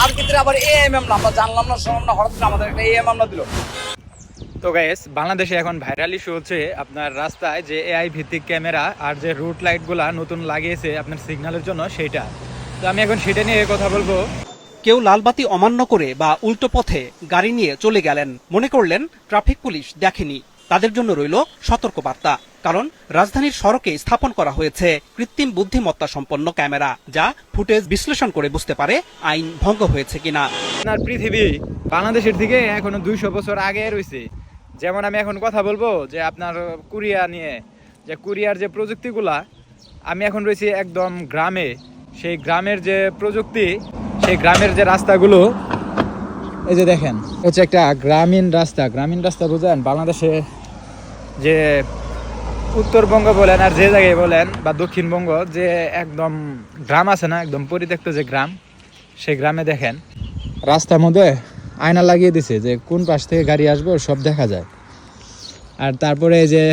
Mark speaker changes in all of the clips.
Speaker 1: তার ক্ষেত্রে আবার এআই মামলা আমরা জানলাম না, শুনলাম না, হঠাৎ করে আমাদের একটা এআই মামলা দিল।
Speaker 2: তো গাইস, বাংলাদেশে এখন ভাইরাল ইস্যু হচ্ছে আপনার রাস্তায় যে এআই ভিত্তিক ক্যামেরা আর যে রুট লাইটগুলা নতুন লাগিয়েছে আপনার সিগন্যালের জন্য সেইটা। তো আমি এখন সেটা নিয়ে কথা বলবো।
Speaker 3: কেউ লালবাতি অমান্য করে বা উল্টো পথে গাড়ি নিয়ে চলে গেলেন, মনে করলেন ট্রাফিক পুলিশ দেখেনি। তাদের জন্য রইল সতর্কবার্তা, কারণ রাজধানীর সড়কে স্থাপন করা হয়েছে কৃত্রিম বুদ্ধিমত্তা সম্পন্ন ক্যামেরা, যা ফুটেজ বিশ্লেষণ করে বুঝতে পারে আইন ভঙ্গ হয়েছে কিনা।
Speaker 2: আপনার পৃথিবী বাংলাদেশের দিকে এখনো 200 বছর আগে রয়েছে। যেমন আমি এখন কথা বলবো যে আপনার কোরিয়া নিয়ে, যে কোরিয়ার যে প্রযুক্তিগুলা, আমি এখন রয়েছি একদম গ্রামে। সেই গ্রামের যে প্রযুক্তি, সেই গ্রামের যে রাস্তাগুলো, এই যে দেখেন, হচ্ছে একটা গ্রামীণ রাস্তা বুঝেন। বাংলাদেশে যে উত্তরবঙ্গ বলেন আর যে জায়গায় বলেন বা দক্ষিণবঙ্গ, যে একদম গ্রাম আছে না, একদম পরিত্যক্ত যে গ্রাম, সেই গ্রামে দেখেন রাস্তার মধ্যে আয়না লাগিয়ে দিছে যে কোন পাশ থেকে গাড়ি আসবে সব দেখা যায়। আর তারপরে এই যে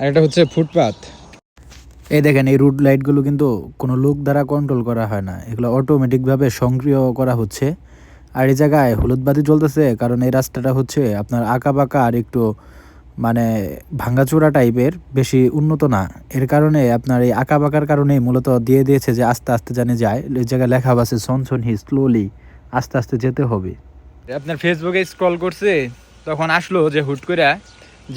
Speaker 2: একটা হচ্ছে ফুটপাথ, এই দেখেন এই রুট লাইটগুলো কিন্তু কোনো লোক দ্বারা কন্ট্রোল করা হয় না, এগুলো অটোমেটিকভাবে সক্রিয় করা হচ্ছে। আর এই জায়গায় হলুদ বাতি জ্বলতেছে কারণ এই রাস্তাটা হচ্ছে আপনার আঁকা বাঁকা আর একটু মানে ভাঙ্গাচোরা টাইপের, বেশি উন্নত না। এর কারণে আপনার এই আঁকা বাঁকার কারণেই মূলত দিয়ে দিয়েছে যে আস্তে আস্তে জানে যায়। এই জায়গায় লেখা আছে সনসনহি, স্লোলি, আস্তে আস্তে যেতে হবে। আপনার ফেসবুকে স্ক্রল করছে, তখন আসলো যে হুট করে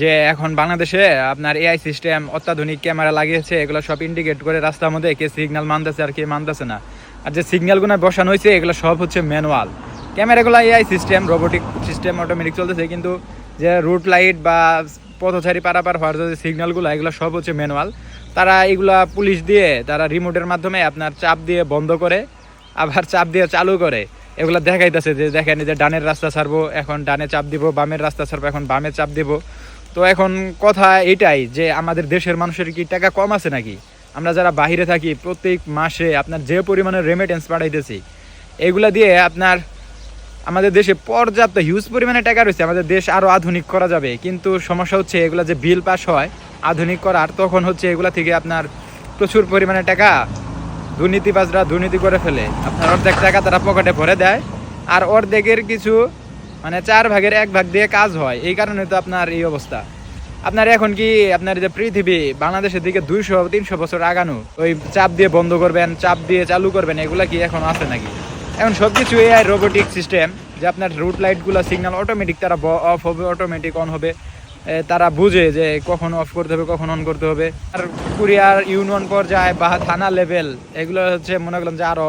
Speaker 2: যে এখন বাংলাদেশে আপনার এআই সিস্টেম, অত্যাধুনিক ক্যামেরা লাগিয়েছে, এগুলো সব ইন্ডিকেট করে রাস্তার মধ্যে কে সিগন্যাল মানতেছে আর কে মানতেছে না। আর যে সিগন্যালগুলো বসানো হয়েছে এগুলো সব হচ্ছে ম্যানুয়াল। ক্যামেরাগুলো AI system, robotic system, automatic চলতেছে, কিন্তু যে রুট লাইট বা পথচারী পারাপার হওয়ার যে সিগন্যালগুলো, এগুলো সব হচ্ছে ম্যানুয়াল। তারা এগুলা পুলিশ দিয়ে, তারা রিমোটের মাধ্যমে আপনার চাপ দিয়ে বন্ধ করে, আবার চাপ দিয়ে চালু করে। এগুলো দেখাইতেছে যে দেখেন, যে ডানের রাস্তা ছাড়বো এখন ডানে চাপ দিব, বামের রাস্তা ছাড়বো এখন বামে চাপ দিব। তো এখন কথা এটাই যে আমাদের দেশের মানুষের কি টাকা কম আছে নাকি? আমরা যারা বাহিরে থাকি প্রত্যেক মাসে আপনার যে পরিমাণে রেমিটেন্স পাঠাইতেছি, এগুলা দিয়ে আপনার আমাদের দেশে পর্যাপ্ত হিউজ পরিমাণে টাকা রয়েছে, আমাদের দেশ আরও আধুনিক করা যাবে। কিন্তু সমস্যা হচ্ছে এগুলা যে বিল পাস হয় আধুনিক করার, তখন হচ্ছে এগুলা থেকে আপনার প্রচুর পরিমাণে টাকা দুর্নীতিবাজরা দুর্নীতি করে ফেলে। আপনার অর্ধেক টাকা তারা পকেটে ভরে দেয়, আর অর্ধেকের কিছু মানে 4 ভাগের 1 ভাগ দিয়ে কাজ হয়। এই কারণে তো আপনার এই অবস্থা। আপনার এখন কি আপনার যে পৃথিবী বাংলাদেশের দিকে 200-300 বছর আগানো, ওই চাপ দিয়ে বন্ধ করবেন, চাপ দিয়ে চালু করবেন, এগুলা কি এখন আছে নাকি? এখন সব কিছু এআই রোবোটিক সিস্টেম, যে আপনার রুট লাইটগুলো সিগন্যাল অটোমেটিক, তারা অফ হবে, অটোমেটিক অন হবে। তারা বুঝে যে কখন অফ করতে হবে, কখন অন করতে হবে। আর কুরিয়ার ইউনিয়ন পর্যায়ে বা থানা লেভেল, এগুলো হচ্ছে মনে করলাম যে আরও